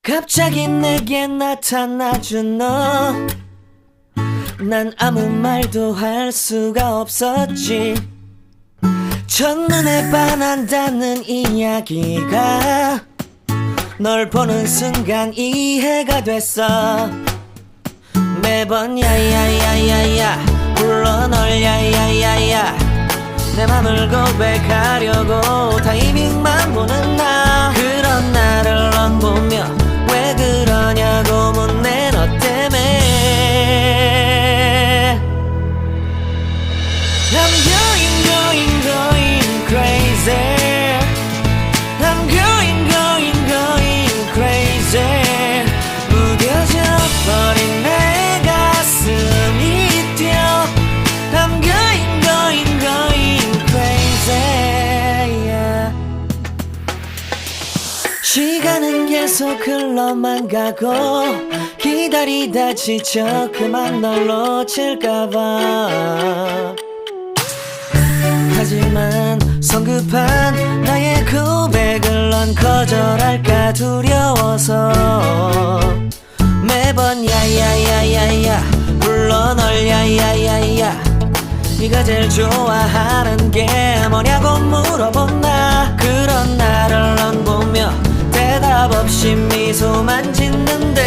갑자기 내게 나타나준 너, 난 아무 말도 할 수가 없었지. 첫눈에 반한다는 이야기가 널 보는 순간 이해가 됐어. 매번 야야야야야 불러 널 야야야야, 내 맘을 고백하려고 타이밍만 보는 나. 그런 나를 넌 보며 왜 그러냐고 묻네. 너 때문에 I'm going crazy. I'm going crazy. 무뎌져 버린 내 가슴이 뛰어. I'm going crazy, yeah. 시간은 계속 흘러만 가고 기다리다 지쳐 그만 널 놓칠까봐. 하지만 성급한 나의 고백을 넌 거절할까 두려워서 매번 야야야야야 불러 널 야야야야. 네가 제일 좋아하는 게 뭐냐고 물어본 나. 그런 나를 넌 보며 대답 없이 미소만 짓는데